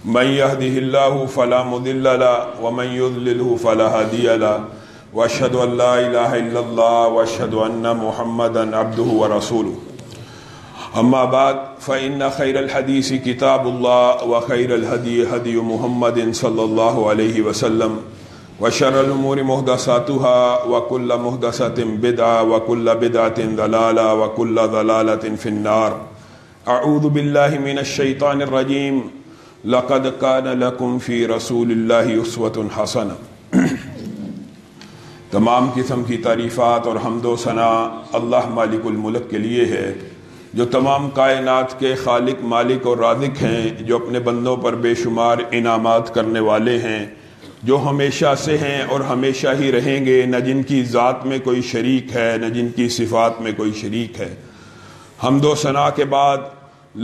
من يهده الله فلا مضل له ومن يضلله فلا هادي له واشهد ان لا اله الا الله واشهد ان محمدا عبده ورسوله اما بعد فان خير الحديث كتاب الله وخير الهدي هدي محمد صلى الله عليه وسلم وشر الامور محدثاتها وكل محدثة بدعة وكل بدعة ضلالة وكل ضلالة في النار اعوذ بالله من الشيطان الرجيم لقد كان لكم في رسول اللہ اسوۃ حسنہ۔ تمام قسم کی تعریفات اور حمد و ثنا اللہ مالک الملک کے لیے ہے، جو تمام کائنات کے خالق، مالک اور رازق ہیں، جو اپنے بندوں پر بے شمار انعامات کرنے والے ہیں، جو ہمیشہ سے ہیں اور ہمیشہ ہی رہیں گے، نہ جن کی ذات میں کوئی شریک ہے نہ جن کی صفات میں کوئی شریک ہے۔ حمد و ثنا کے بعد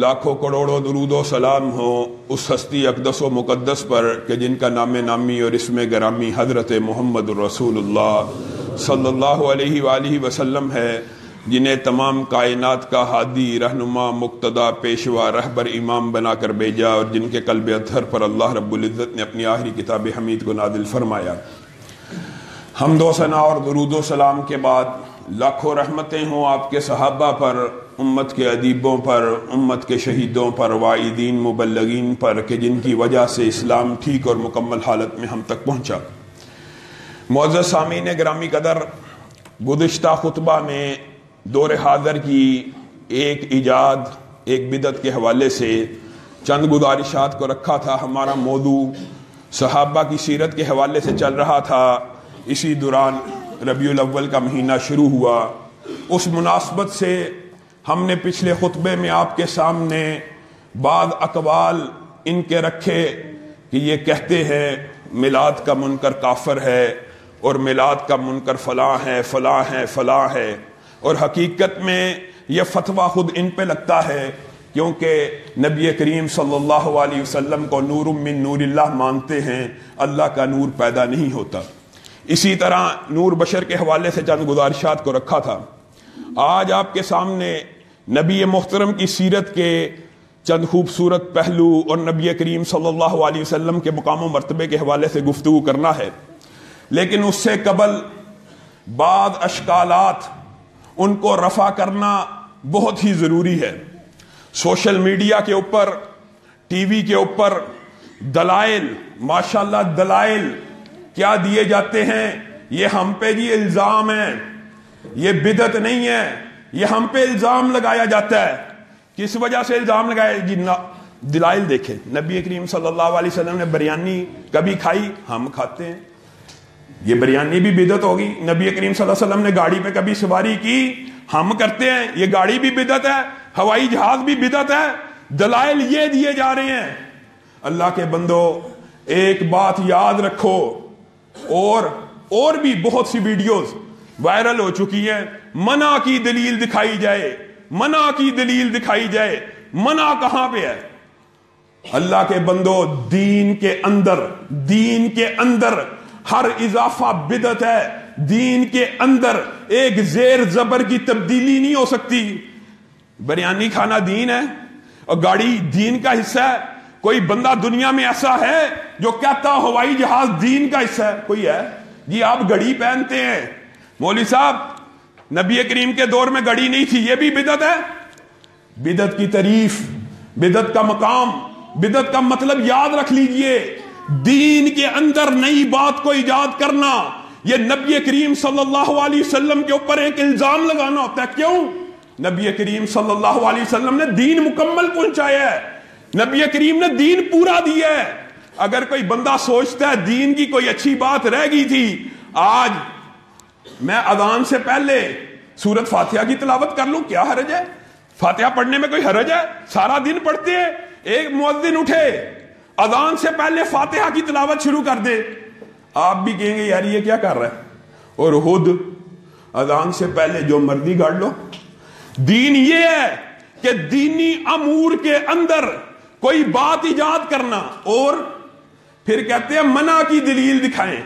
لاکھوں کروڑوں درود و سلام ہو اس ہستی اقدس و مقدس پر کہ جن کا نام نامی اور اسم گرامی حضرت محمد رسول اللہ صلی اللہ علیہ وآلہ وسلم ہے، جنہیں تمام کائنات کا ہادی، رہنما، مقتدا، پیشوا، رہبر، امام بنا کر بھیجا، اور جن کے قلب اطہر پر اللہ رب العزت نے اپنی آخری کتاب حمید کو نازل فرمایا۔ حمد و ثنا اور درود و سلام کے بعد لاکھوں رحمتیں ہوں آپ کے صحابہ پر، امت کے ادیبوں پر، امت کے شہیدوں پر، واعظین، مبلغین پر، کہ جن کی وجہ سے اسلام ٹھیک اور مکمل حالت میں ہم تک پہنچا۔ معزز سامعین گرامی قدر، گزشتہ خطبہ میں دور حاضر کی ایک ایجاد، ایک بدعت کے حوالے سے چند گزارشات کو رکھا تھا۔ ہمارا موضوع صحابہ کی سیرت کے حوالے سے چل رہا تھا۔ اسی دوران ربیع الاول کا مہینہ شروع ہوا۔ اس مناسبت سے ہم نے پچھلے خطبے میں آپ کے سامنے بعض اقوال ان کے رکھے کہ یہ کہتے ہیں میلاد کا منکر کافر ہے، اور میلاد کا منکر فلاں ہے، فلاں ہے، فلاں ہے، اور حقیقت میں یہ فتویٰ خود ان پہ لگتا ہے، کیونکہ نبی کریم صلی اللہ علیہ وسلم کو نور من نور اللہ مانتے ہیں۔ اللہ کا نور پیدا نہیں ہوتا۔ اسی طرح نور بشر کے حوالے سے چند گزارشات کو رکھا تھا۔ آج آپ کے سامنے نبی محترم کی سیرت کے چند خوبصورت پہلو اور نبی کریم صلی اللہ علیہ وسلم کے مقام و مرتبے کے حوالے سے گفتگو کرنا ہے، لیکن اس سے قبل بعض اشکالات ان کو رفع کرنا بہت ہی ضروری ہے۔ سوشل میڈیا کے اوپر، ٹی وی کے اوپر دلائل، ماشاءاللہ دلائل کیا دیے جاتے ہیں؟ یہ ہم پہ جی الزام ہے، یہ بدعت نہیں ہے، یہ ہم پہ الزام لگایا جاتا ہے۔ کس وجہ سے الزام لگایا جی؟ دلائل دیکھیں۔ نبی کریم صلی اللہ علیہ وسلم نے بریانی کبھی کھائی؟ ہم کھاتے ہیں، یہ بریانی بھی بدعت ہوگی۔ نبی کریم صلی اللہ علیہ وسلم نے گاڑی پہ کبھی سواری کی؟ ہم کرتے ہیں، یہ گاڑی بھی بدعت ہے، ہوائی جہاز بھی بدعت ہے۔ دلائل یہ دیے جا رہے ہیں۔ اللہ کے بندو، ایک بات یاد رکھو، اور بھی بہت سی ویڈیوز وائرل ہو چکی ہیں۔ منع کی دلیل دکھائی جائے، منع کی دلیل دکھائی جائے، منع کہاں پہ ہے؟ اللہ کے بندو، دین کے اندر ہر اضافہ بدعت ہے۔ دین کے اندر ایک زیر زبر کی تبدیلی نہیں ہو سکتی۔ بریانی کھانا دین ہے اور گاڑی دین کا حصہ ہے؟ کوئی بندہ دنیا میں ایسا ہے جو کہتا ہوائی جہاز دین کا حصہ ہے؟ کوئی ہے؟ جی آپ گھڑی پہنتے ہیں، مولوی صاحب نبی کریم کے دور میں گھڑی نہیں تھی، یہ بھی بدعت ہے؟ بدعت کی تعریف، بدعت کا مقام، بدعت کا مطلب یاد رکھ لیجئے۔ دین کے اندر نئی بات کو ایجاد کرنا، یہ نبی کریم صلی اللہ علیہ وسلم کے اوپر ایک الزام لگانا ہوتا ہے۔ کیوں؟ نبی کریم صلی اللہ علیہ وسلم نے دین مکمل پہنچایا ہے، نبی کریم نے دین پورا دیا ہے۔ اگر کوئی بندہ سوچتا ہے دین کی کوئی اچھی بات رہ گئی تھی، آج میں اذان سے پہلے سورت فاتحہ کی تلاوت کر لوں، کیا حرج ہے؟ فاتحہ پڑھنے میں کوئی حرج ہے؟ سارا دن پڑھتے ہیں۔ ایک مؤذن اٹھے، اذان سے پہلے فاتحہ کی تلاوت شروع کر دے، آپ بھی کہیں گے یار یہ کیا کر رہا ہے؟ اور خود اذان سے پہلے جو مرضی گاڑ لو۔ دین یہ ہے کہ دینی امور کے اندر کوئی بات ایجاد کرنا، اور پھر کہتے ہیں منع کی دلیل دکھائیں۔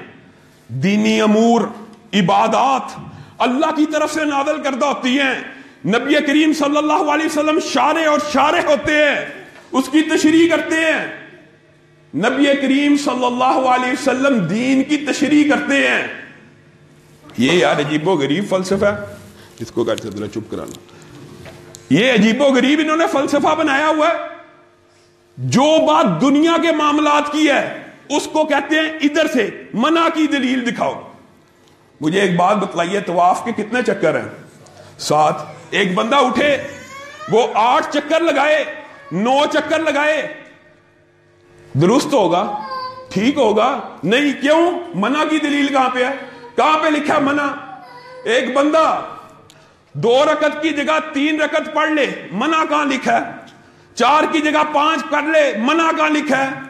دینی امور، عبادات اللہ کی طرف سے نازل کردہ ہوتی ہیں۔ نبی کریم صلی اللہ علیہ وسلم شارع اور شارح ہوتے ہیں، اس کی تشریح کرتے ہیں. نبی کریم صلی اللہ علیہ وسلم دین کی تشریح کرتے ہیں. یہ یار عجیب و غریب فلسفہ ہے. اس کو کہتے ذرا چپ کرانا. یہ عجیب و غریب انہوں نے فلسفہ بنایا ہوا ہے. جو بات دنیا کے معاملات کی ہے اس کو کہتے ہیں ادھر سے منع کی دلیل دکھاؤ. مجھے ایک بات بتلائیے, طواف کے کتنے چکر ہیں؟ 7. ایک بندہ اٹھے, وہ 8 چکر لگائے, 9 چکر لگائے, درست ہوگا؟ ٹھیک ہوگا؟ نہیں. کیوں؟ منع کی دلیل کہاں پہ ہے؟ کہاں پہ لکھا منع؟ ایک بندہ 2 رکعت کی جگہ 3 رکعت پڑھ لے, منع کہاں لکھا ہے؟ 4 کی جگہ 5 پڑھ لے, منع کہاں لکھا ہے؟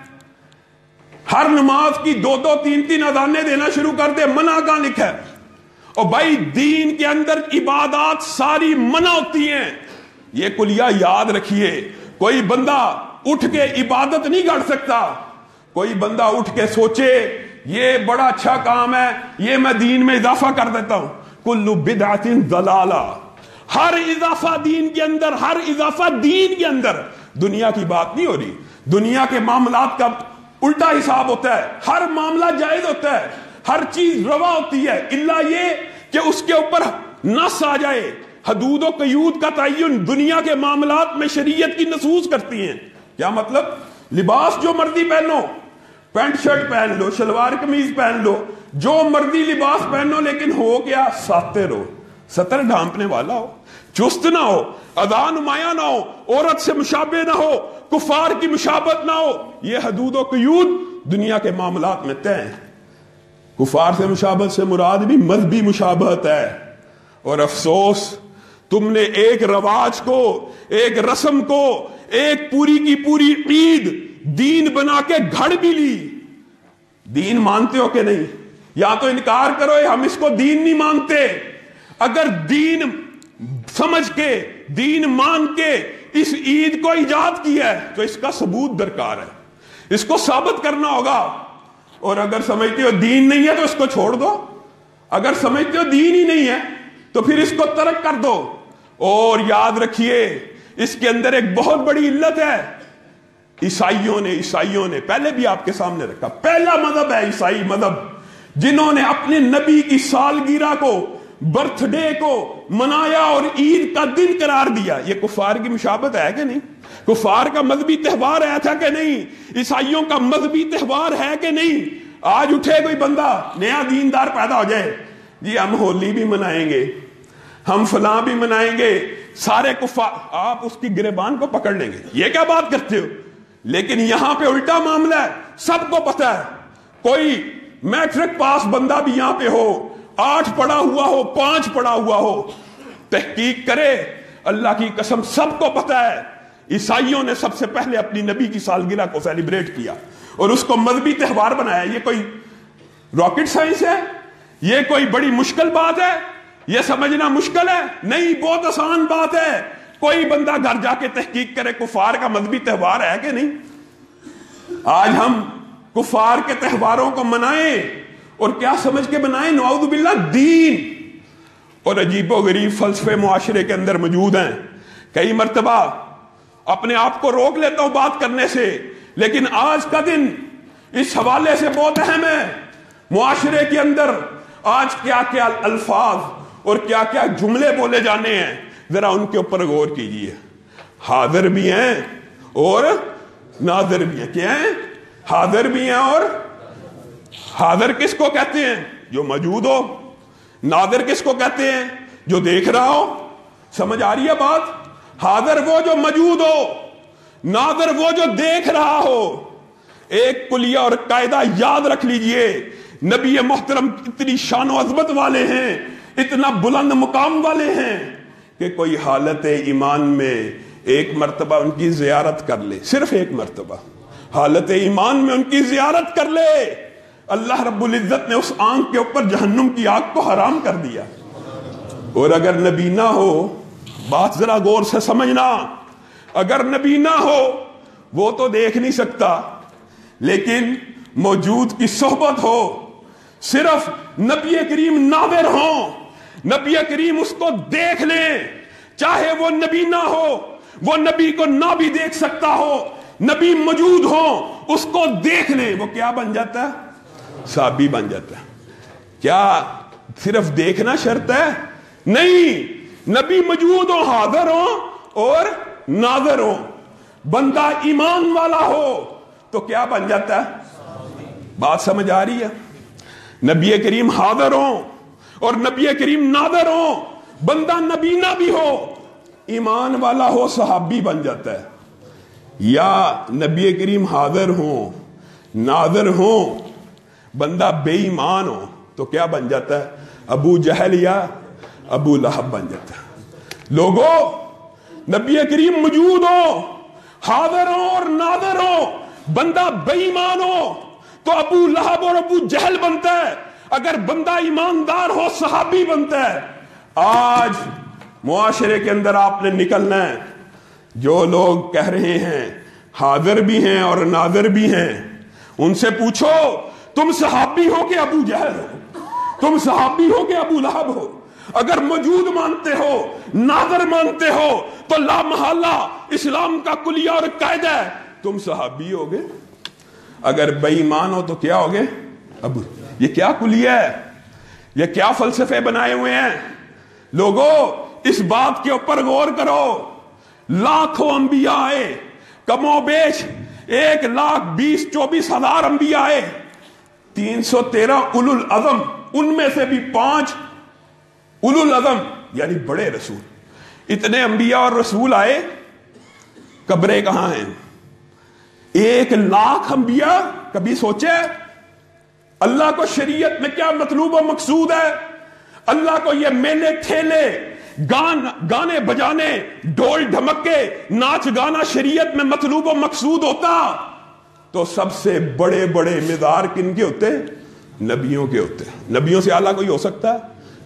ہر نماز کی 2 3 اذانیں دینا شروع کر دے, منع کہاں لکھا ہے؟ اور بھائی دین کے اندر عبادات ساری منع ہوتی ہیں. یہ کلیہ یاد رکھیے. کوئی بندہ اٹھ کے عبادت نہیں کر سکتا. کوئی بندہ اٹھ کے سوچے یہ بڑا اچھا کام ہے, یہ میں دین میں اضافہ کر دیتا ہوں. کل بدعت ضلالہ. ہر اضافہ دین کے اندر, ہر اضافہ دین کے اندر. دنیا کی بات نہیں ہو رہی. دنیا کے معاملات کا الٹا حساب ہوتا ہے. ہر معاملہ جائز ہوتا ہے, ہر چیز روا ہوتی ہے, الا یہ کہ اس کے اوپر نص آ جائے. حدود و قیود کا تعین دنیا کے معاملات میں شریعت کی نصوص کرتی ہیں. کیا مطلب؟ لباس جو مرضی پہنو, پینٹ شرٹ پہن لو, شلوار قمیض پہن لو, جو مرضی لباس پہنو, لیکن ہو کیا؟ ساتر ہو, ستر ڈھانپنے والا ہو, چست نہ ہو, ادا نمایاں نہ ہو, عورت سے مشابہ نہ ہو, کفار کی مشابہت نہ ہو. یہ حدود و قیود دنیا کے معاملات میں طے ہیں. کفار سے مشابہت سے مراد بھی مذہبی مشابہت ہے. اور افسوس تم نے ایک رواج کو, ایک رسم کو, ایک پوری کی پوری عید دین بنا کے گھڑ بھی لی. دین مانتے ہو کہ نہیں؟ یا تو انکار کرو ہم اس کو دین نہیں مانتے. اگر دین سمجھ کے, دین مان کے اس عید کو ایجاد کیا ہے تو اس کا ثبوت درکار ہے, اس کو ثابت کرنا ہوگا. اور اگر سمجھتے ہو دین نہیں ہے تو اس کو چھوڑ دو. اگر سمجھتے ہو دین ہی نہیں ہے تو پھر اس کو ترک کر دو. اور یاد رکھیے اس کے اندر ایک بہت بڑی علت ہے. عیسائیوں نے پہلے بھی آپ کے سامنے رکھا, پہلا مذہب ہے عیسائی مذہب, جنہوں نے اپنے نبی کی سالگرہ کو, برتھ ڈے کو منایا اور عید کا دن قرار دیا. یہ کفار کی مشابہت ہے کہ نہیں؟ کفار کا مذہبی تہوار ہے تھا کہ نہیں؟ عیسائیوں کا مذہبی تہوار ہے کہ نہیں؟ آج اٹھے کوئی بندہ نیا دیندار پیدا ہو جائے, جی ہم ہولی بھی منائیں گے, ہم فلاں بھی منائیں گے, سارے کفار, آپ اس کی گریبان کو پکڑ لیں گے. یہ کیا بات کرتے ہو؟ لیکن یہاں پہ الٹا معاملہ ہے. سب کو پتا ہے, کوئی میٹرک پاس بندہ بھی یہاں پہ ہو, 8 پڑھا ہوا ہو, 5 پڑھا ہوا ہو, تحقیق کرے, اللہ کی قسم سب کو پتا ہے عیسائیوں نے سب سے پہلے اپنی نبی کی سالگرہ کو سیلیبریٹ کیا اور اس کو مذہبی تہوار بنایا. یہ کوئی راکٹ سائنس ہے؟ یہ کوئی بڑی مشکل بات ہے؟ یہ سمجھنا مشکل ہے؟ نہیں, بہت آسان بات ہے. کوئی بندہ گھر جا کے تحقیق کرے کفار کا مذہبی تہوار ہے کہ نہیں. آج ہم کفار کے تہواروں کو منائیں اور کیا سمجھ کے منائیں؟ نعوذ باللہ دین. اور عجیب و غریب فلسفے معاشرے کے اندر موجود ہیں. کئی مرتبہ اپنے آپ کو روک لیتا ہوں بات کرنے سے, لیکن آج کا دن اس حوالے سے بہت اہم ہے. معاشرے کے اندر آج کیا کیا الفاظ اور کیا کیا جملے بولے جانے ہیں, ذرا ان کے اوپر غور کیجئے. حاضر بھی ہیں اور ناظر بھی ہیں. کیا ہیں؟ حاضر بھی ہیں. اور حاضر کس کو کہتے ہیں؟ جو موجود ہو. ناظر کس کو کہتے ہیں؟ جو دیکھ رہا ہو. سمجھ آ رہی ہے بات؟ حاضر وہ جو موجود ہو, ناظر وہ جو دیکھ رہا ہو. ایک کلیہ اور قاعدہ یاد رکھ لیجئے, نبی محترم اتنی شان و عظمت والے ہیں, اتنا بلند مقام والے ہیں کہ کوئی حالت ایمان میں ایک مرتبہ ان کی زیارت کر لے, صرف ایک مرتبہ حالت ایمان میں ان کی زیارت کر لے, اللہ رب العزت نے اس آنکھ کے اوپر جہنم کی آگ کو حرام کر دیا. اور اگر نبی نہ ہو, بات ذرا غور سے سمجھنا, اگر نبی نہ ہو وہ تو دیکھ نہیں سکتا, لیکن موجود کی صحبت ہو, صرف نبی کریم ناظر ہوں, نبی کریم اس کو دیکھ لیں, چاہے وہ نبی نہ ہو, وہ نبی کو نہ بھی دیکھ سکتا ہو، نبی موجود ہو، اس کو دیکھ لے، وہ کیا بن جاتا ہے؟ صحابی بن جاتا ہے۔ کیا صرف دیکھنا شرط ہے؟ نہیں، نبی موجود ہو، حاضر ہو اور ناظر ہو، بندہ ایمان والا ہو تو کیا بن جاتا ہے؟ بات سمجھ آ رہی ہے؟ نبی کریم حاضر ہو اور نبی کریم ناظر ہو، بندہ نبینا بھی ہو، ایمان والا ہو، صحابی بن جاتا ہے۔ یا نبی کریم حاضر ہوں، ناظر ہوں، بندہ بے ایمان ہو تو کیا بن جاتا ہے؟ ابو جہل یا ابو لہب بن جاتا ہے۔ لوگوں، نبی کریم موجود ہو، حاضر ہو اور ناظر ہو، بندہ بے ایمان ہو تو ابو لہب اور ابو جہل بنتا ہے، اگر بندہ ایماندار ہو صحابی بنتا ہے۔ آج معاشرے کے اندر آپ نے نکلنا ہے، جو لوگ کہہ رہے ہیں حاضر بھی ہیں اور ناظر بھی ہیں، ان سے پوچھو تم صحابی ہو کہ ابو جہل ہو؟ تم صحابی ہو کہ ابو لہب ہو؟ اگر موجود مانتے ہو، ناظر مانتے ہو تو لا محالہ اسلام کا کلیہ اور قاعدہ ہے تم صحابی ہوگے، اگر بے ایمان ہو تو کیا ہوگے؟ ابو۔ یہ کیا کلیہ ہے؟ یہ کیا فلسفے بنائے ہوئے ہیں؟ لوگوں، اس بات کے اوپر غور کرو۔ لاکھوں انبیاء آئے، کم و بیش 1,20,24,000 انبیاء آئے، 313 اولو العزم، ان میں سے بھی 5 اولو العزم یعنی بڑے رسول۔ اتنے انبیاء اور رسول آئے، قبریں کہاں ہیں؟ 1,00,000 انبیاء، کبھی سوچے اللہ کو شریعت میں کیا مطلوب و مقصود ہے؟ اللہ کو یہ میلے ٹھیلے، گانے بجانے، ڈھول ڈھمکے، ناچ گانا شریعت میں مطلوب و مقصود ہوتا تو سب سے بڑے بڑے مزار کن کے ہوتے؟ نبیوں کے ہوتے۔ نبیوں سے اعلیٰ کوئی ہو سکتا ہے؟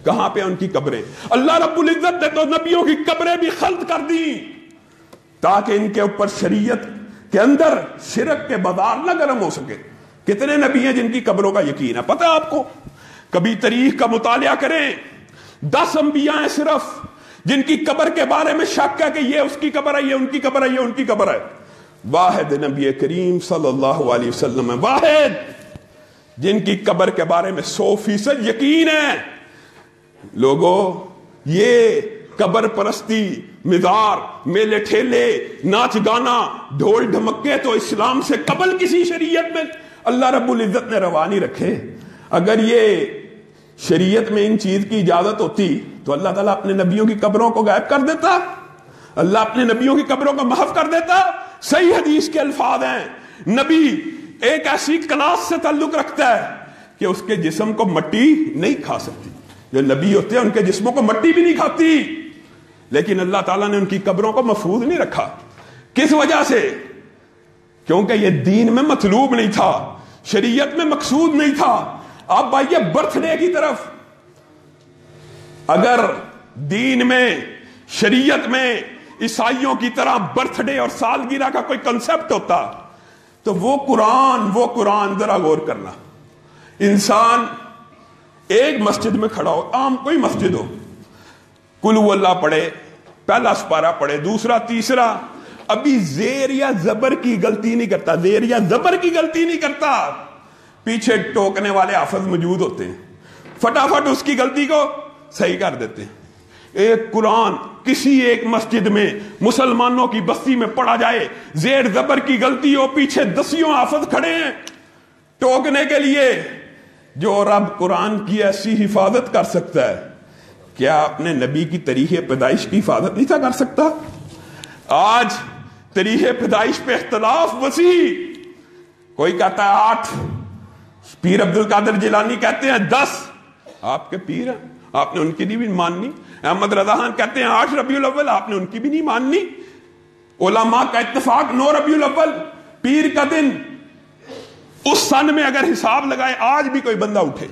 کہاں پہ ان کی قبریں؟ اللہ رب العزت نے تو نبیوں کی قبریں بھی خلط کر دی تاکہ ان کے اوپر شریعت کے اندر شرک کے بازار نہ گرم ہو سکے۔ کتنے نبی ہیں جن کی قبروں کا یقین ہے؟ پتہ ہے آپ کو؟ کبھی تاریخ کا مطالعہ کریں، 10 انبیاء ہیں صرف جن کی قبر کے بارے میں شک ہے کہ یہ اس کی قبر ہے، یہ ان کی قبر ہے، یہ ان کی قبر ہے۔ واحد نبی کریم صلی اللہ علیہ وسلم ہے، واحد جن کی قبر کے بارے میں 100% یقین ہے۔ لوگوں، یہ قبر پرستی، مزار، میلے ٹھیلے، ناچ گانا، ڈھول ڈھمکے تو اسلام سے قبل کسی شریعت میں اللہ رب العزت نے روا نہیں رکھے۔ اگر یہ شریعت میں ان چیز کی اجازت ہوتی تو اللہ تعالیٰ اپنے نبیوں کی قبروں کو غائب کر دیتا، اللہ اپنے نبیوں کی قبروں کو محو کر دیتا۔ صحیح حدیث کے الفاظ ہیں، نبی ایک ایسی کلاس سے تعلق رکھتا ہے کہ اس کے جسم کو مٹی نہیں کھا سکتی۔ جو نبی ہوتے ہیں ان کے جسموں کو مٹی بھی نہیں کھاتی، لیکن اللہ تعالیٰ نے ان کی قبروں کو محفوظ نہیں رکھا۔ کس وجہ سے؟ کیونکہ یہ دین میں مطلوب نہیں تھا، شریعت میں مقصود نہیں تھا۔ اب آئیے برتھ ڈے کی طرف۔ اگر دین میں، شریعت میں عیسائیوں کی طرح برتھ ڈے اور سالگرہ کا کوئی کنسپٹ ہوتا تو وہ قرآن ذرا غور کرنا، انسان ایک مسجد میں کھڑا ہو، عام کوئی مسجد ہو، قل هو اللہ پڑھے، پہلا سپارہ پڑھے، دوسرا، تیسرا، ابھی زیر یا زبر کی غلطی نہیں کرتا، زیر یا زبر کی غلطی نہیں کرتا، پیچھے ٹوکنے والے حافظ موجود ہوتے ہیں، فٹافٹ اس کی غلطی کو صحیح کر دیتے ہیں۔ ایک قرآن کسی ایک مسجد میں مسلمانوں کی بستی میں پڑھا جائے، زیر زبر کی غلطی ہو، پیچھے 10 حافظ کھڑے ہیں ٹوکنے کے لیے۔ جو رب قرآن کی ایسی حفاظت کر سکتا ہے، کیا اپنے نبی کی تاریخ پیدائش کی حفاظت نہیں تھا کر سکتا؟ آج تاریخ پیدائش پہ اختلاف وسیع، کوئی کہتا ہے 8، پیر عبد القادر جیلانی کہتے ہیں 10، آپ کے پیر ہیں، آپ نے ان کی بھی ماننی۔ احمد رضا خان کہتے ہیں 8 ربیع الاول، آپ نے ان کی بھی نہیں ماننی۔ علماء کا اتفاق 9 ربیع الاول پیر کا دن۔ اس سن میں اگر حساب لگائے، آج بھی کوئی بندہ اٹھے،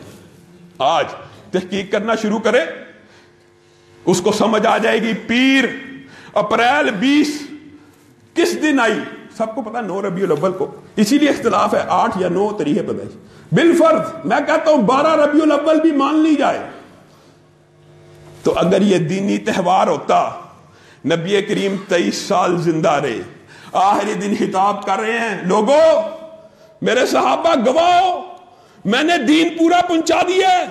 آج تحقیق کرنا شروع کرے، اس کو سمجھ آ جائے گی پیر اپریل 20 کس دن آئی، سب کو پتا 9 ربیع الاول کو۔ اسی لیے اختلاف ہے 8 یا 9 تاریخ پیدائش۔ بالفرض میں کہتا ہوں 12 ربیع الاول بھی مان لی جائے، تو اگر یہ دینی تہوار ہوتا، نبی کریم 23 سال زندہ رہے، آخری دن خطاب کر رہے ہیں، لوگوں میرے صحابہ گواہو میں نے دین پورا پہنچا دیا ہے۔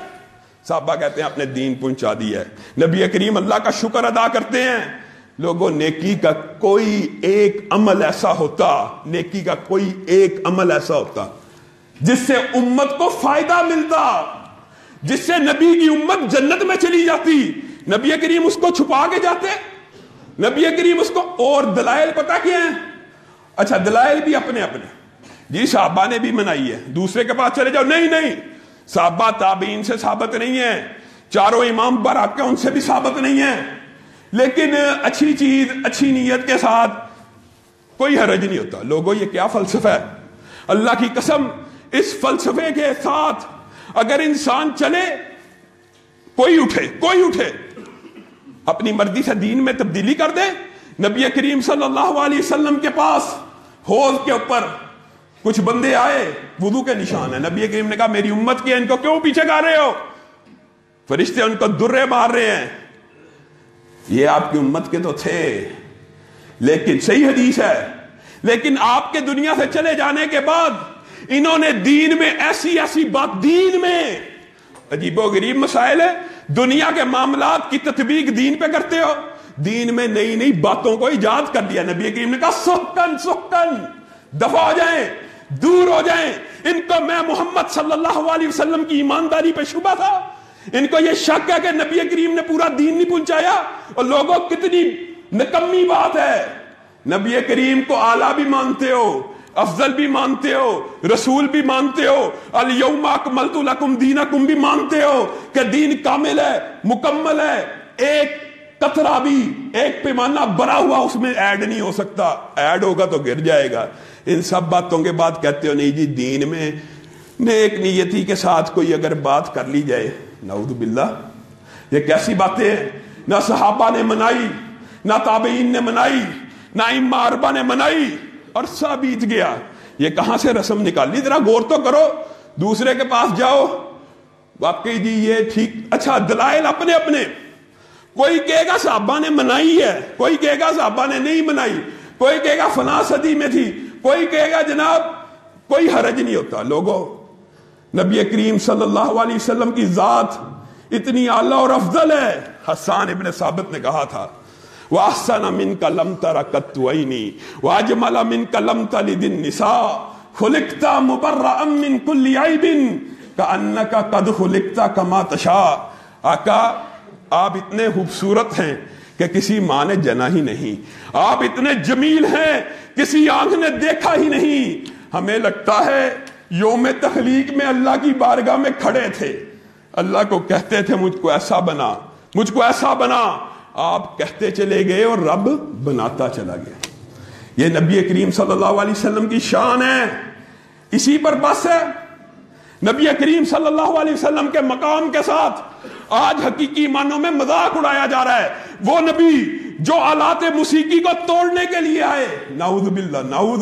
صحابہ کہتے ہیں آپ نے دین پہنچا دیا ہے۔ نبی کریم اللہ کا شکر ادا کرتے ہیں، لوگوں نیکی کا کوئی ایک عمل ایسا ہوتا، نیکی کا کوئی ایک عمل ایسا ہوتا جس سے امت کو فائدہ ملتا، جس سے نبی کی امت جنت میں چلی جاتی، نبی کریم اس کو چھپا کے جاتے؟ نبی کریم اس کو، اور دلائل پتہ کیا ہیں؟ اچھا دلائل بھی اپنے اپنے، جی صحابہ نے بھی منائی ہے، دوسرے کے پاس چلے جاؤ، نہیں صحابہ تابعین سے ثابت نہیں ہے، چاروں امام برحق ان سے بھی ثابت نہیں ہے، لیکن اچھی چیز اچھی نیت کے ساتھ کوئی حرج نہیں ہوتا۔ لوگوں یہ کیا فلسفہ ہے؟ اللہ کی قسم اس فلسفے کے ساتھ اگر انسان چلے، کوئی اٹھے اپنی مرضی سے دین میں تبدیلی کر دے۔ نبی کریم صلی اللہ علیہ وسلم کے پاس حوض کے اوپر کچھ بندے آئے، وضو کے نشان ہے، نبی کریم نے کہا میری امت کی ان کو کیوں پیچھے کر رہے ہو؟ فرشتے ان کو درے مار رہے ہیں، یہ آپ کی امت کے تو تھے، لیکن صحیح حدیث ہے، لیکن آپ کے دنیا سے چلے جانے کے بعد انہوں نے دین میں ایسی بات، دین میں عجیب و غریب مسائل ہے، دنیا کے معاملات کی تطبیق دین پہ کرتے ہو، دین میں نئی باتوں کو ایجاد کر دیا۔ نبی کریم نے کہا سخن دفع ہو جائیں، دور ہو جائیں، ان کو میں محمد صلی اللہ علیہ وسلم کی ایمانداری پہ شبہ تھا، ان کو یہ شک ہے کہ نبی کریم نے پورا دین نہیں پہنچایا، اور لوگوں کتنی نکمی بات ہے، نبی کریم کو اعلیٰ بھی مانتے ہو، افضل بھی مانتے ہو، رسول بھی مانتے ہو، الیوم اکملت لکم دینکم بھی مانتے ہو کہ دین کامل ہے، مکمل ہے، ایک قطرہ بھی، ایک پیمانہ بھرا ہوا اس میں ایڈ نہیں ہو سکتا، ایڈ ہوگا تو گر جائے گا۔ ان سب باتوں کے بعد کہتے ہو نہیں جی دین میں نیک نیتی کے ساتھ کوئی اگر بات کر لی جائے، نعوذ باللہ، یہ کیسی باتیں ہیں؟ نہ صحابہ نے منائی، نہ تابعین نے منائی، نہ ائمہ اربعہ نے منائی، عرصہ بیت گیا، یہ کہاں سے رسم نکالی؟ ذرا غور تو کرو، دوسرے کے پاس جاؤ، واقعی جی یہ ٹھیک، اچھا دلائل اپنے اپنے، کوئی کہے گا صحابہ نے منائی ہے، کوئی کہے گا صحابہ نے نہیں منائی، کوئی کہے گا فلاں صدی میں تھی، کوئی کہے گا جناب کوئی حرج نہیں ہوتا۔ لوگوں نبی کریم صلی اللہ علیہ وسلم کی ذات اتنی اعلیٰ اور افضل ہے، حسان ابن ثابت نے کہا تھا وَأَحْسَنَ مِنْكَ لَمْ تَرَ قَطُّ عَيْنِي وَأَجْمَلَ مِنْكَ لَمْ تَلِدِ النِّسَاءُ خُلِقْتَ مُبَرَّأً مِنْ كُلِّ عَيْبٍ كَأَنَّكَ قَدْ خُلِقْتَ كَمَا تَشَاءُ۔ آقا آپ اتنے خوبصورت ہیں کہ کسی ماں نے جنا ہی نہیں، آپ اتنے جمیل ہیں کسی آنکھ نے دیکھا ہی نہیں، ہمیں لگتا ہے یوم تخلیق میں اللہ کی بارگاہ میں کھڑے تھے، اللہ کو کہتے تھے مجھ کو ایسا بنا، مجھ کو ایسا بنا، آپ کہتے چلے گئے اور رب بناتا چلا گیا۔ یہ نبی کریم صلی اللہ علیہ وسلم کی شان ہے، اسی پر بس ہے۔ نبی کریم صلی اللہ علیہ وسلم کے مقام کے ساتھ آج حقیقی معنوں میں مذاق اڑایا جا رہا ہے۔ وہ نبی جو آلات موسیقی کو توڑنے کے لیے آئے، نعوذ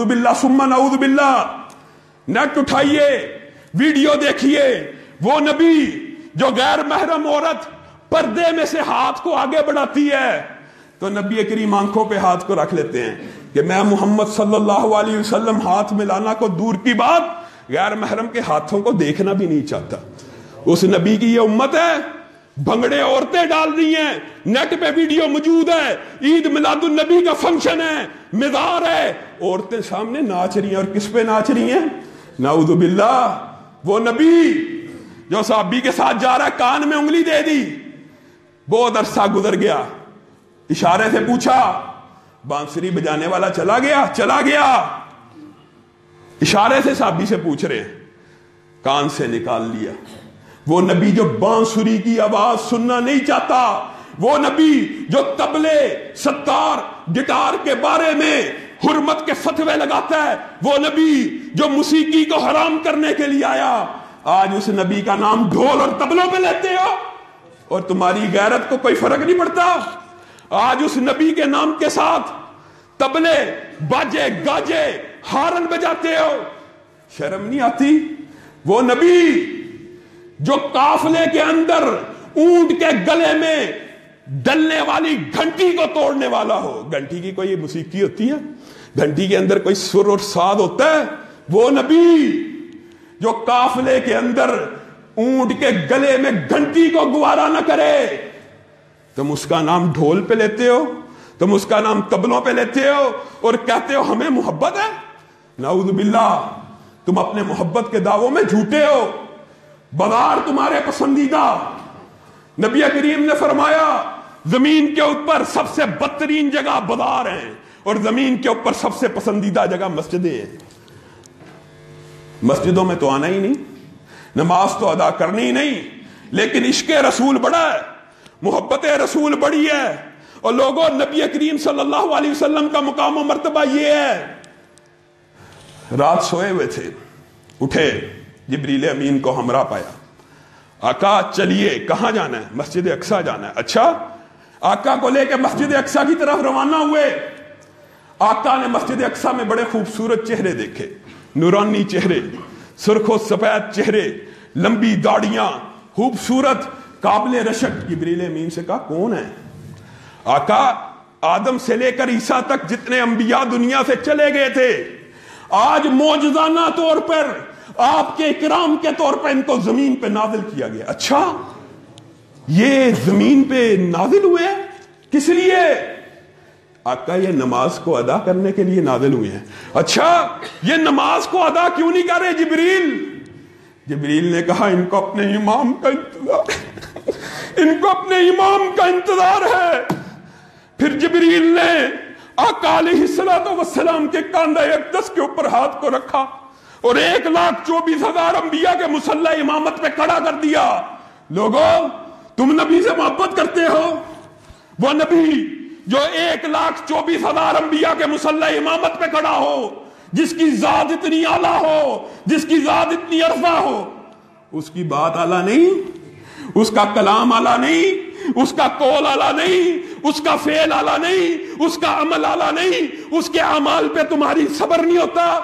باللہ ثم نعوذ باللہ، نیٹ اٹھائیے، ویڈیو دیکھیے، وہ نبی جو غیر محرم عورت پردے میں سے ہاتھ کو آگے بڑھاتی ہے تو نبی کریم آنکھوں پہ ہاتھ کو رکھ لیتے ہیں کہ میں محمد صلی اللہ علیہ وسلم ہاتھ ملانا کو دور کی بات غیر محرم کے ہاتھوں کو دیکھنا بھی نہیں چاہتا۔ اس نبی کی یہ امت ہے، بھنگڑے عورتیں ڈال رہی ہیں، نیٹ پہ ویڈیو موجود ہے، عید میلاد النبی کا فنکشن ہے، مزار ہے، عورتیں سامنے ناچ رہی ہیں، اور کس پہ ناچ رہی ہیں؟ نعوذ باللہ۔ وہ نبی جو صحابی کے ساتھ جا رہا ہے، کان میں انگلی دے دی، بہت عرصہ گزر گیا، اشارے سے پوچھا، بانسری بجانے والا چلا گیا، اشارے سے صحابی سے پوچھ رہے ہیں، کان سے نکال لیا۔ وہ نبی جو بانسری کی آواز سننا نہیں چاہتا، وہ نبی جو طبلے، ستار، گٹار کے بارے میں حرمت کے فتوے لگاتا ہے، وہ نبی جو موسیقی کو حرام کرنے کے لیے آیا، آج اس نبی کا نام ڈھول اور طبلوں پہ لیتے ہو اور تمہاری غیرت کو کوئی فرق نہیں پڑتا۔ آج اس نبی کے نام کے ساتھ طبلے، باجے، گاجے، ہارن بجاتے ہو، شرم نہیں آتی؟ وہ نبی جو قافلے کے اندر اونٹ کے گلے میں ڈلنے والی گھنٹی کو توڑنے والا ہو. گھنٹی کی کوئی موسیقی ہوتی ہے؟ گھنٹی کے اندر کوئی سر اور ساد ہوتا ہے؟ وہ نبی جو قافلے کے اندر اونٹ کے گلے میں گھنٹی کو گوارا نہ کرے. تم اس کا نام ڈھول پہ لیتے ہو, تم اس کا نام تبلوں پہ لیتے ہو اور کہتے ہو ہمیں محبت ہے. نعوذ باللہ, تم اپنے محبت کے دعووں میں جھوٹے ہو. بازار تمہارے پسندیدہ. نبی کریم نے فرمایا زمین کے اوپر سب سے بدترین جگہ بازار ہیں اور زمین کے اوپر سب سے پسندیدہ جگہ مسجدیں ہیں. مسجدوں میں تو آنا ہی نہیں, نماز تو ادا کرنی ہی نہیں, لیکن عشق رسول بڑا ہے, محبت رسول بڑی ہے. اور لوگوں, نبی کریم صلی اللہ علیہ وسلم کا مقام و مرتبہ یہ ہے. رات سوئے ہوئے تھے, اٹھے, جبریل امین کو ہمراہ پایا. آقا چلیے, کہاں جانا ہے؟ مسجد اقصی جانا ہے. اچھا. آقا کو لے کے مسجد اقصی کی طرف روانہ ہوئے. آقا نے مسجد اقصی میں بڑے خوبصورت چہرے دیکھے, نورانی چہرے, سرخ و سفید چہرے, لمبی داڑیاں, خوبصورت, قابل رشک. جبریل امین سے کہا کون ہے؟ آقا آدم سے لے کر عیسیٰ تک جتنے انبیاء دنیا سے چلے گئے تھے, آج معجزانہ طور پر آپ کے اکرام کے طور پر ان کو زمین پہ نازل کیا گیا. اچھا, یہ زمین پہ نازل ہوئے کس لیے؟ آقا یہ نماز کو ادا کرنے کے لیے نازل ہوئے ہیں. اچھا, یہ نماز کو ادا کیوں نہیں کر رہے جبریل؟ جبریل نے کہا ان کو اپنے امام کا انتظار ہے, ان کو اپنے امام کا انتظار ہے. پھر جبریل نے آقا علیہ السلام کے کاندھے اقدس کے اوپر ہاتھ کو رکھا اور 1,24,000 انبیاء کے مصلی امامت پہ کھڑا کر دیا. لوگوں, تم نبی سے محبت کرتے ہو؟ وہ نبی جو 1,24,000 انبیاء کے مصلی امامت پہ کھڑا ہو, جس کی ذات اتنی اعلیٰ ہو, جس کی ذات اتنی عرفہ ہو, اس کی بات اعلیٰ نہیں, اس کا کلام اعلیٰ نہیں, اس کا قول اعلیٰ نہیں, اس کا فعل اعلیٰ نہیں, اس کا عمل اعلیٰ نہیں, اس کے اعمال پہ تمہاری صبر نہیں ہوتا.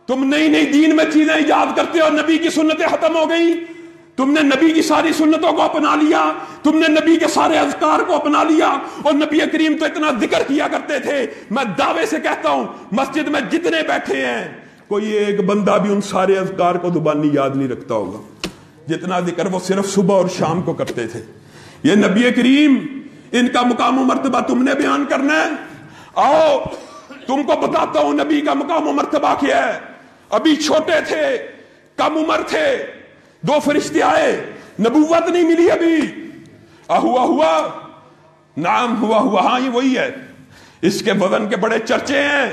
تم نئی نئی دین میں چیزیں ایجاد کرتے ہو, نبی کی سنتیں ختم ہو گئی, تم نے نبی کی ساری سنتوں کو اپنا لیا, تم نے نبی کے سارے اذکار کو اپنا لیا. اور نبی کریم تو اتنا ذکر کیا کرتے تھے, میں دعوے سے کہتا ہوں مسجد میں جتنے بیٹھے ہیں کوئی ایک بندہ بھی ان سارے اذکار کو زبانی یاد نہیں رکھتا ہوگا جتنا ذکر وہ صرف صبح اور شام کو کرتے تھے. یہ نبی کریم, ان کا مقام و مرتبہ تم نے بیان کرنا ہے. آؤ تم کو بتاتا ہوں نبی کا مقام و مرتبہ کیا ہے. ابھی چھوٹے تھے, کم عمر تھے, 2 فرشتے آئے, نبوت نہیں ملی ابھی. ہوا نام ہوا, ہاں یہ وہی ہے. اس کے وزن کے بڑے چرچے ہیں,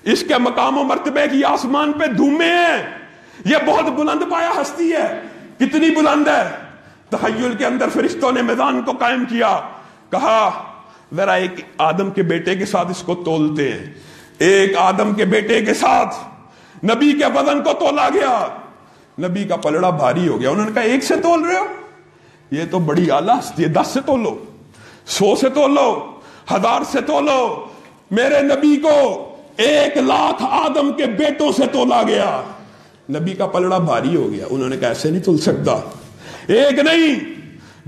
اس کے مقام و مرتبے کی آسمان پہ دھومیں ہیں. یہ بہت بلند پایا ہستی ہے. کتنی بلند ہے؟ تخیل کے اندر فرشتوں نے میدان کو قائم کیا, کہا ذرا ایک آدم کے بیٹے کے ساتھ اس کو تولتے ہیں. ایک آدم کے بیٹے کے ساتھ نبی کے وزن کو تولا گیا. نبی کا پلڑا بھاری ہو گیا. انہوں نے کہا 1 سے تول رہے ہو؟ یہ تو بڑی اعلیٰ ہستی ہے, 10 سے تولو, 100 سے تولو, 1000 سے تولو. میرے نبی کو 1,00,000 آدم کے بیٹوں سے تولا گیا. نبی کا پلڑا بھاری ہو گیا. انہوں نے کہا ایسے نہیں تول سکتا. 1 نہیں,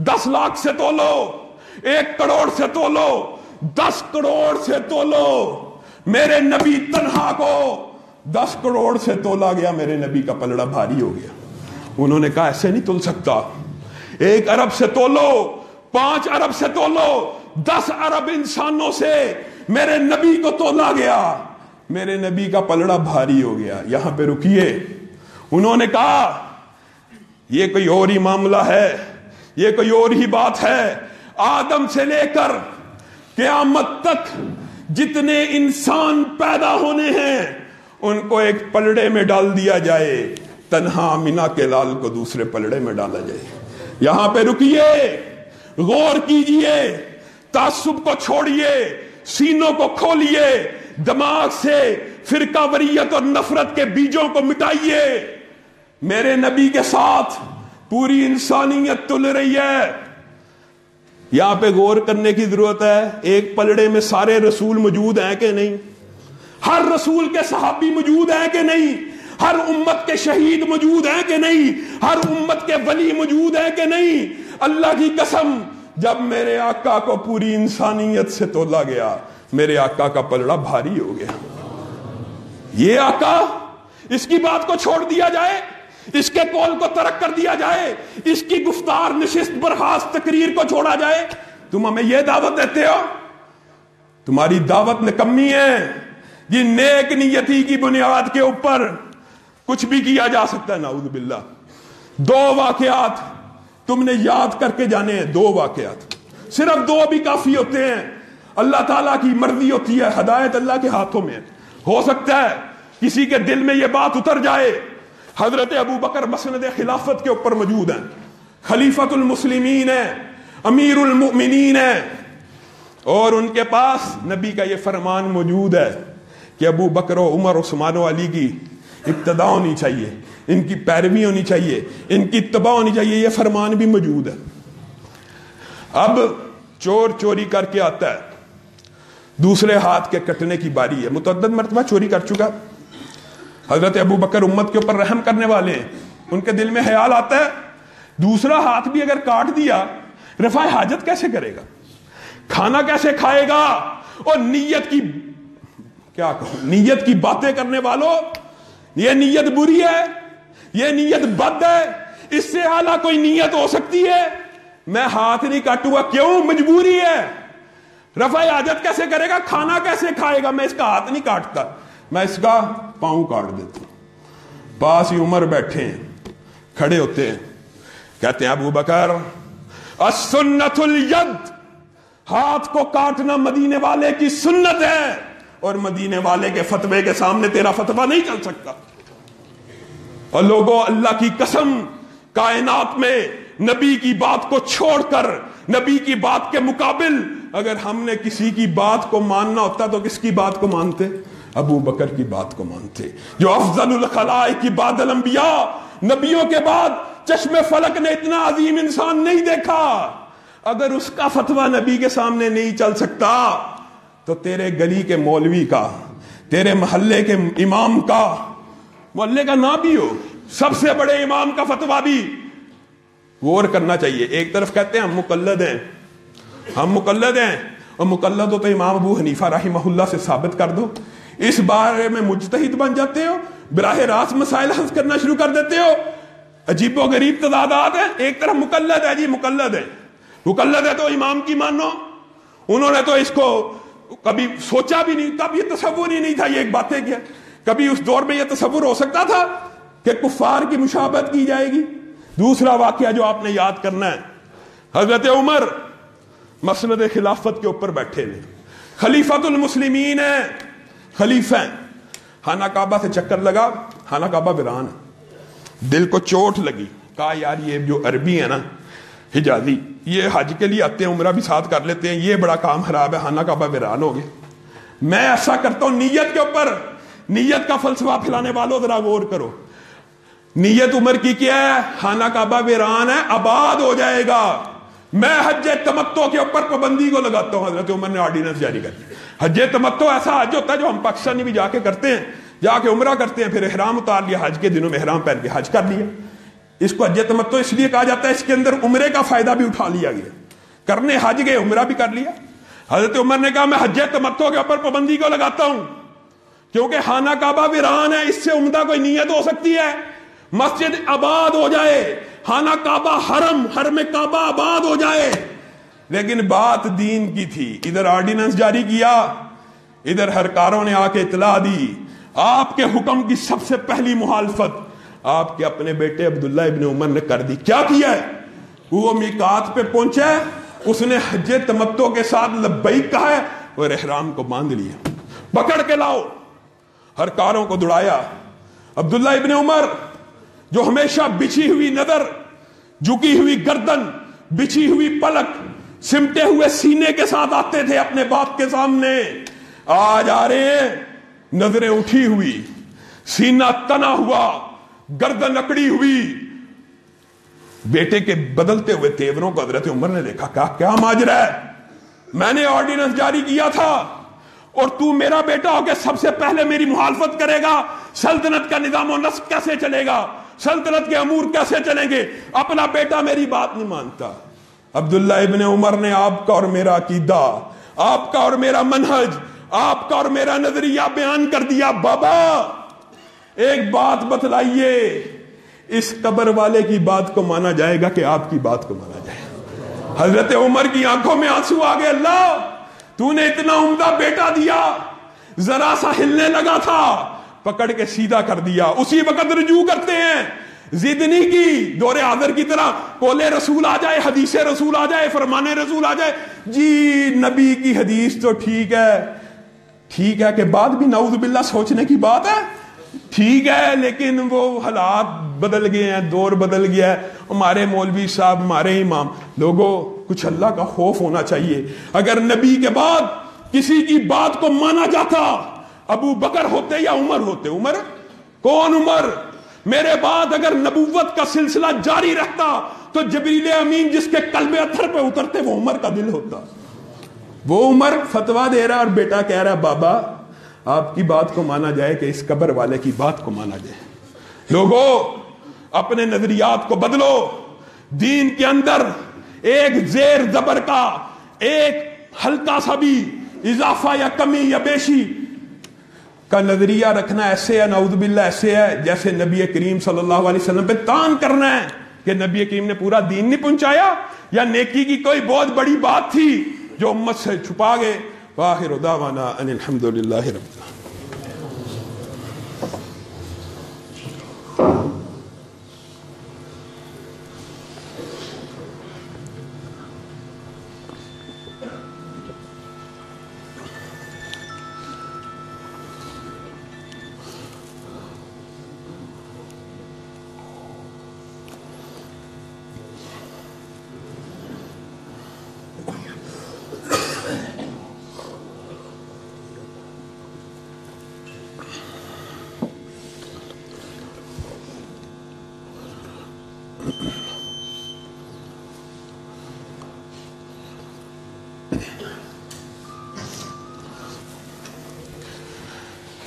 10 لاکھ سے تولو, 1 کروڑ سے تولو, 10 کروڑ سے تولو. میرے نبی تنہا کو 10 کروڑ سے تولا گیا. میرے نبی کا پلڑا بھاری ہو گیا. انہوں نے کہا ایسے نہیں تول سکتا. 1 ارب سے تولو, 5 ارب سے تولو, 10 ارب انسانوں سے میرے نبی کو تولا گیا. میرے نبی کا پلڑا بھاری ہو گیا. یہاں پہ رکیے. انہوں نے کہا یہ کوئی اور ہی معاملہ ہے, یہ کوئی اور ہی بات ہے. آدم سے لے کر قیامت تک جتنے انسان پیدا ہونے ہیں ان کو ایک پلڑے میں ڈال دیا جائے, تنہا آمنہ کے لال کو دوسرے پلڑے میں ڈالا جائے. یہاں پہ رکیے, غور کیجئے, تعصب کو چھوڑیے, سینوں کو کھولیے, دماغ سے فرقہ وریت اور نفرت کے بیجوں کو مٹائیے. میرے نبی کے ساتھ پوری انسانیت تل رہی ہے. یہاں پہ غور کرنے کی ضرورت ہے. ایک پلڑے میں سارے رسول موجود ہیں کہ نہیں؟ ہر رسول کے صحابی موجود ہیں کہ نہیں؟ ہر امت کے شہید موجود ہیں کہ نہیں؟ ہر امت کے ولی موجود ہیں کہ نہیں؟ اللہ کی قسم جب میرے آقا کو پوری انسانیت سے تولا گیا، میرے آقا کا پلڑا بھاری ہو گیا۔ یہ آقا، اس کی بات کو چھوڑ دیا جائے، اس کے قول کو ترک کر دیا جائے، اس کی گفتار نشست برخاست تقریر کو چھوڑا جائے، تم ہمیں یہ دعوت دیتے ہو؟ تمہاری دعوت نکمی ہے۔ یہ نیک نیتی کی بنیاد کے اوپر کچھ بھی کیا جا سکتا ہے، نعوذ باللہ۔ 2 واقعات تم نے یاد کر کے جانے ہیں، 2 واقعات، صرف 2 بھی کافی ہوتے ہیں۔ اللہ تعالیٰ کی مرضی ہوتی ہے، ہدایت اللہ کے ہاتھوں میں۔ ہو سکتا ہے کسی کے دل میں یہ بات اتر جائے۔ حضرت ابو بکر مسند خلافت کے اوپر موجود ہیں، خلیفۃ المسلمین ہیں، امیر المؤمنین ہیں، اور ان کے پاس نبی کا یہ فرمان موجود ہے کہ ابو بکر و عمر عثمان و علی کی اقتداء ہونی چاہیے، ان کی پیروی ہونی چاہیے، ان کی اتباع ہونی چاہیے، یہ فرمان بھی موجود ہے۔ اب چور چوری کر کے آتا ہے، دوسرے ہاتھ کے کٹنے کی باری ہے، متعدد مرتبہ چوری کر چکا۔ حضرت ابو بکر امت کے اوپر رحم کرنے والے ہیں، ان کے دل میں خیال آتا ہے دوسرا ہاتھ بھی اگر کاٹ دیا، رفع حاجت کیسے کرے گا، کھانا کیسے کھائے گا؟ اور نیت کی کیا کہوں، نیت کی باتیں کرنے والوں، یہ نیت بری ہے، یہ نیت بد ہے، اس سے اعلیٰ کوئی نیت ہو سکتی ہے؟ میں ہاتھ نہیں کاٹوں گا، کیوں؟ مجبوری ہے۔ رفع حاجت کیسے کرے گا، کھانا کیسے کھائے گا؟ میں اس کا ہاتھ نہیں کاٹتا، میں اس کا پاؤں کاٹ دیتا ہوں۔ پاس ہی عمر بیٹھے ہیں، کھڑے ہوتے ہیں، کہتے ہیں ابو بکر، السنت الید، ہاتھ کو کاٹنا مدینے والے کی سنت ہے، اور مدینے والے کے فتوے کے سامنے تیرا فتویٰ نہیں چل سکتا۔ اور لوگوں، اللہ کی قسم، کائنات میں نبی کی بات کو چھوڑ کر، نبی کی بات کے مقابل اگر ہم نے کسی کی بات کو ماننا ہوتا تو کس کی بات کو مانتے؟ ابو بکر کی بات کو مانتے، جو افضل الخلائق کی بعد الانبیاء، نبیوں کے بعد چشم فلک نے اتنا عظیم انسان نہیں دیکھا۔ اگر اس کا فتویٰ نبی کے سامنے نہیں چل سکتا تو تیرے گلی کے مولوی کا، تیرے محلے کے امام کا، محلے کا نہ بھی ہو، سب سے بڑے امام کا فتویٰ بھی غور کرنا چاہیے۔ ایک طرف کہتے ہیں ہم مقلد ہیں، ہم مقلد ہیں، اور مقلد ہو تو امام ابو حنیفہ رحمہ اللہ سے ثابت کر دو۔ اس بارے میں مجتہد بن جاتے ہو، براہ راست مسائل حل کرنا شروع کر دیتے ہو۔ عجیب و غریب تضادات ہیں۔ ایک طرف مقلد ہے، جی مقلد ہے، مقلد ہے تو امام کی مانو۔ انہوں نے تو اس کو کبھی سوچا بھی نہیں، تب یہ تصور ہی نہیں تھا، یہ ایک باتیں کیا، کبھی اس دور میں یہ تصور ہو سکتا تھا کہ کفار کی مشابہت کی جائے گی؟ دوسرا واقعہ جو آپ نے یاد کرنا ہے، حضرت عمر مسند خلافت کے اوپر بیٹھے ہوئے، خلیفۃ المسلمین ہیں، خلیفہ ہیں، خانہ کعبہ سے چکر لگا، خانہ کعبہ ویران ہے، دل کو چوٹ لگی، کہا یار یہ جو عربی ہے نا، حجازی، یہ حج کے لیے آتے ہیں، عمرہ بھی ساتھ کر لیتے ہیں، یہ بڑا کام خراب ہے، خانہ کعبہ ویران ہو گیا۔ میں ایسا کرتا ہوں، نیت کے اوپر، نیت کا فلسفہ پھیلانے والوں ذرا غور کرو، نیت عمر کی کیا ہے؟ خانہ کعبہ ویران ہے، آباد ہو جائے گا، میں حج تمتع کے اوپر پابندی کو لگاتا ہوں۔ حضرت عمر نے آرڈیننس جاری کر دیا، حج تمتع ایسا حج ہوتا ہے جو ہم پاکستانی بھی جا کے کرتے ہیں، جا کے عمرہ کرتے ہیں، پھر احرام اتار لیا، حج کے دنوں میں احرام پہن کے حج کر لیا۔ اس کو حج تمتع اس لیے کہا جاتا ہے، اس کے اندر عمرے کا فائدہ بھی اٹھا لیا گیا، کرنے حج گئے، عمرہ بھی کر لیا۔ حضرت عمر نے کہا میں حج تمتع کے اوپر پابندی کو لگاتا ہوں، کیونکہ خانہ کعبہ ویران ہے، اس سے عمدہ کوئی نیت ہو سکتی ہے؟ مسجد آباد ہو جائے، خانہ کعبہ حرم کعبہ آباد ہو جائے، لیکن بات دین کی تھی۔ ادھر آرڈیننس جاری کیا، ادھر ہرکاروں نے آ کے اطلاع دی، آپ کے حکم کی سب سے پہلی مخالفت آپ کے اپنے بیٹے عبداللہ ابن عمر نے کر دی۔ کیا کیا ہے؟ وہ میقات پہ پہنچا ہے، اس نے حج تمتع کے ساتھ لبیک کہا ہے اور احرام کو باندھ لیا، پکڑ کے لاؤ، ہرکاروں کو دوڑایا۔ عبداللہ ابن عمر جو ہمیشہ بچھی ہوئی نظر، جھکی ہوئی گردن، بچھی ہوئی پلک، سمٹے ہوئے سینے کے ساتھ آتے تھے اپنے باپ کے سامنے، آج آ رہے ہیں نظریں اٹھی ہوئی، سینہ تنا ہوا، گردن اکڑی ہوئی۔ بیٹے کے بدلتے ہوئے تیوروں کو حضرت عمر نے دیکھا، کہا کیا ماجرا ہے؟ میں نے آرڈیننس جاری کیا تھا اور تو میرا بیٹا ہو کے سب سے پہلے میری مخالفت کرے گا؟ سلطنت کا نظام و نسق کیسے چلے گا؟ سلطنت کے امور کیسے چلیں گے؟ اپنا بیٹا میری بات نہیں مانتا۔ عبداللہ ابن عمر نے آپ کا اور میرا عقیدہ، آپ کا اور میرا منہج، آپ کا اور میرا نظریہ بیان کر دیا۔ بابا ایک بات بتلائیے، اس قبر والے کی بات کو مانا جائے گا کہ آپ کی بات کو مانا جائے گا؟ حضرت عمر کی آنکھوں میں آنسو آ گئے، اللہ تو نے اتنا عمدہ بیٹا دیا، ذرا سا ہلنے لگا تھا پکڑ کے سیدھا کر دیا، اسی وقت رجوع کرتے ہیں۔ ضد نہیں کی دور حاضر کی طرح قول رسول آ جائے، حدیث رسول آ جائے، فرمان رسول آ جائے، جی نبی کی حدیث تو ٹھیک ہے کہ بعد بھی نعوذ باللہ سوچنے کی بات ہے، ٹھیک ہے، لیکن وہ حالات بدل گئے ہیں، دور بدل گیا ہے، ہمارے مولوی صاحب، ہمارے امام، لوگوں کچھ اللہ کا خوف ہونا چاہیے۔ اگر نبی کے بعد کسی کی بات کو مانا جاتا، ابو بکر ہوتے یا عمر ہوتے؟ عمر کون؟ عمر۔ میرے بعد اگر نبوت کا سلسلہ جاری رہتا تو جبریل امین جس کے قلب اطہر پہ اترتے وہ عمر کا دل ہوتا۔ وہ عمر فتویٰ دے رہا اور بیٹا کہہ رہا بابا آپ کی بات کو مانا جائے کہ اس قبر والے کی بات کو مانا جائے۔ لوگوں اپنے نظریات کو بدلو، دین کے اندر ایک زیر زبر کا ایک ہلکا سا بھی اضافہ یا کمی یا بیشی کا نظریہ رکھنا ایسے ہے، نعوذ باللہ ایسے ہے جیسے نبی کریم صلی اللہ علیہ وسلم پہ تان کرنا ہے کہ نبی کریم نے پورا دین نہیں پہنچایا، یا نیکی کی کوئی بہت بڑی بات تھی جو امت سے چھپا گئے۔ وآخر دعوانا ان الحمدللہ رب العالمین۔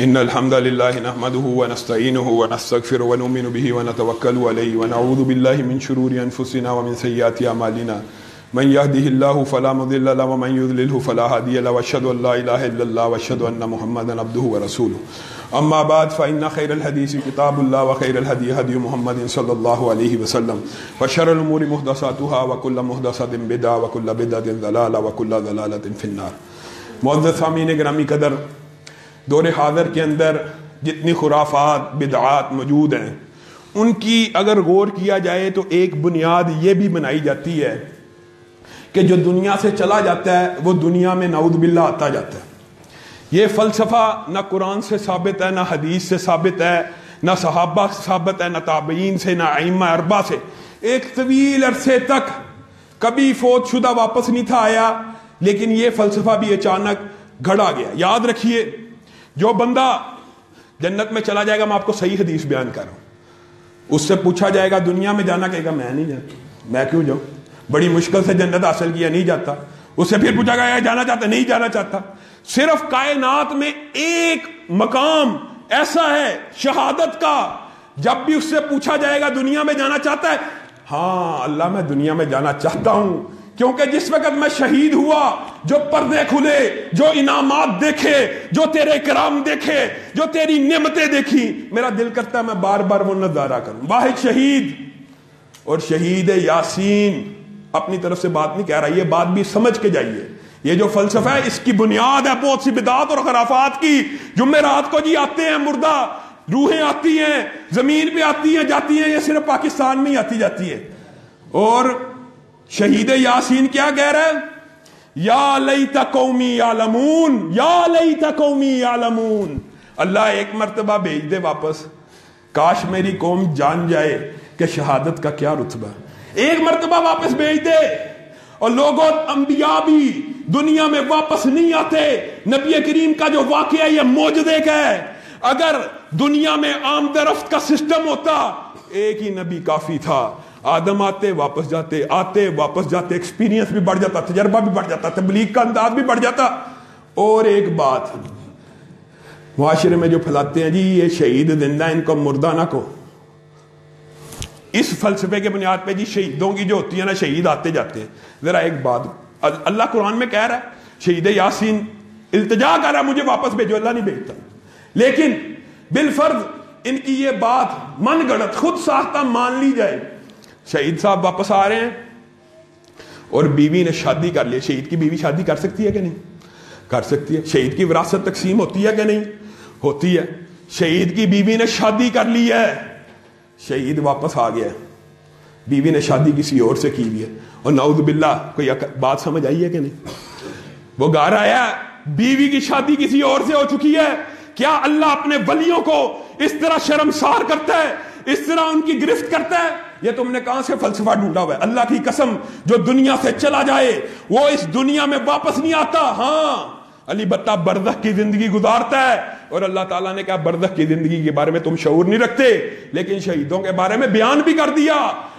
ان الحمد لله نحمده ونستعينه ونستغفره ونؤمن به ونتوكل عليه ونعوذ بالله من شرور انفسنا ومن سيئات اعمالنا من يهده الله فلا مضل له ومن يضلل فلا هادي له واشهد ان لا اله الا الله واشهد ان محمدا عبده ورسوله اما بعد فان خير الحديث كتاب الله وخير الهدي هدي محمد صلى الله عليه وسلم وشر الامور محدثاتها وكل محدثة بدعة وكل بدعة ضلالة وكل ضلالة في النار۔ معزز سامعین گرامی قدر، دور حاضر کے اندر جتنی خرافات بدعات موجود ہیں ان کی اگر غور کیا جائے تو ایک بنیاد یہ بھی بنائی جاتی ہے کہ جو دنیا سے چلا جاتا ہے وہ دنیا میں نعوذ باللہ آتا جاتا ہے۔ یہ فلسفہ نہ قرآن سے ثابت ہے، نہ حدیث سے ثابت ہے، نہ صحابہ سے ثابت ہے، نہ تابعین سے، نہ ائمہ اربعہ سے۔ ایک طویل عرصے تک کبھی فوت شدہ واپس نہیں تھا آیا، لیکن یہ فلسفہ بھی اچانک گھڑا گیا۔ یاد رکھیے جو بندہ جنت میں چلا جائے گا، میں آپ کو صحیح حدیث بیان کر رہا ہوں، اس سے پوچھا جائے گا دنیا میں جانا، کہے گا میں نہیں جاتا، میں کیوں جاؤں، بڑی مشکل سے جنت حاصل کیا، نہیں جاتا۔ اس سے پھر پوچھا گیا جانا چاہتا، نہیں جانا چاہتا۔ صرف کائنات میں ایک مقام ایسا ہے شہادت کا، جب بھی اس سے پوچھا جائے گا دنیا میں جانا چاہتا ہے، ہاں اللہ میں دنیا میں جانا چاہتا ہوں، کیونکہ جس وقت میں شہید ہوا جو پردے کھلے، جو انعامات دیکھے، جو تیرے کرام دیکھے، جو تیری نعمتیں دیکھی، میرا دل کرتا ہے میں بار بار وہ نظارہ کروں۔ واحد شہید اور شہید یاسین اپنی طرف سے بات نہیں کہہ رہا، یہ بات بھی سمجھ کے جائیے۔ یہ جو فلسفہ ہے اس کی بنیاد ہے بہت سی بدعات اور خرافات کی۔ جمعرات کو جی آتے ہیں مردہ، روحیں آتی ہیں، زمین پہ آتی ہیں جاتی ہیں، یہ صرف پاکستان میں ہی آتی جاتی ہے۔ اور شہید یاسین کیا کہہ رہا ہے؟ یا لیت قومی یعلمون، یا لیت قومی یعلمون، اللہ ایک مرتبہ بھیج دے واپس، کاش میری قوم جان جائے کہ شہادت کا کیا رتبہ ہے، ایک مرتبہ واپس بھیج دے۔ اور لوگوں انبیاء بھی دنیا میں واپس نہیں آتے۔ نبی کریم کا جو واقعہ یہ معجزے کا ہے، اگر دنیا میں آمد رفت کا سسٹم ہوتا ایک ہی نبی کافی تھا، آدم آتے واپس جاتے، آتے واپس جاتے، ایکسپیرینس بھی بڑھ جاتا، تجربہ بھی بڑھ جاتا، تبلیغ کا انداز بھی بڑھ جاتا۔ اور ایک بات معاشرے میں جو پھیلاتے ہیں جی یہ شہید زندہ، ان کو مردہ نہ کو، اس فلسفے کے بنیاد پہ جی شہیدوں کی جو ہوتی ہے نا، شہید آتے جاتے ہیں. ذرا ایک بات، اللہ قرآن میں کہہ رہا ہے شہید یاسین التجا کر رہا ہے مجھے واپس بھیجو، اللہ نہیں بھیجتا، لیکن بالفرض ان کی یہ بات من گڑت خود ساختہ مان لی جائے. شہید صاحب واپس آ رہے ہیں اور بیوی نے شادی کر لی. شہید کی بیوی شادی کر سکتی ہے کہ نہیں؟ کر سکتی ہے. شہید کی وراثت تقسیم ہوتی ہے کہ نہیں؟ ہوتی ہے. شہید کی بیوی نے شادی کر لی ہے، شہید واپس آ گیا، بیوی نے شادی کسی اور سے کی ہوئی ہے، اور نعوذ باللہ کوئی بات سمجھ آئی ہے کہ نہیں؟ وہ گھر آیا، بیوی کی شادی کسی اور سے ہو چکی ہے. کیا اللہ اپنے ولیوں کو اس طرح شرمسار کرتا ہے، اس طرح ان کی گرفت کرتا ہے؟ یہ تم نے کہاں سے فلسفہ ڈھونڈا ہوا ہے؟ اللہ کی قسم جو دنیا سے چلا جائے وہ اس دنیا میں واپس نہیں آتا. ہاں علی بتہ برزخ کی زندگی گزارتا ہے، اور اللہ تعالیٰ نے کہا برزخ کی زندگی کے بارے میں تم شعور نہیں رکھتے، لیکن شہیدوں کے بارے میں بیان بھی کر دیا.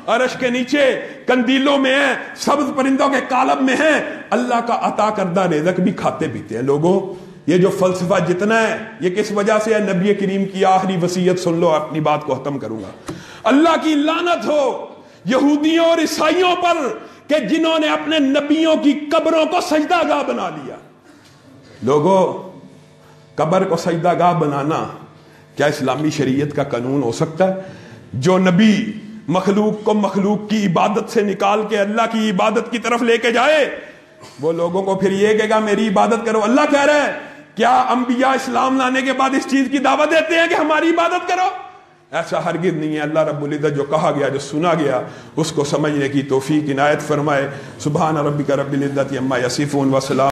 عرش کے نیچے کندیلوں میں ہیں، سبز پرندوں کے قالب میں ہیں، اللہ کا عطا کردہ رزق بھی کھاتے پیتے ہیں. لوگوں یہ جو فلسفہ جتنا ہے یہ کس وجہ سے ہے؟ نبی کریم کی آخری وصیت سن لو، اپنی بات کو ختم کروں گا. اللہ کی لعنت ہو یہودیوں اور عیسائیوں پر کہ جنہوں نے اپنے نبیوں کی قبروں کو سجدہ گاہ بنا لیا. لوگوں قبر کو سجدہ گاہ بنانا کیا اسلامی شریعت کا قانون ہو سکتا ہے؟ جو نبی مخلوق کو مخلوق کی عبادت سے نکال کے اللہ کی عبادت کی طرف لے کے جائے، وہ لوگوں کو پھر یہ کہے گا میری عبادت کرو. اللہ کہہ رہا ہے کیا انبیاء اسلام لانے کے بعد اس چیز کی دعوت دیتے ہیں کہ ہماری عبادت کرو؟ ایسا ہرگز نہیں ہے. اللہ رب العزت جو کہا گیا، جو سنا گیا، اس کو سمجھنے کی توفیق عنایت فرمائے. سبحان ربک رب العزت عما یصفون وسلام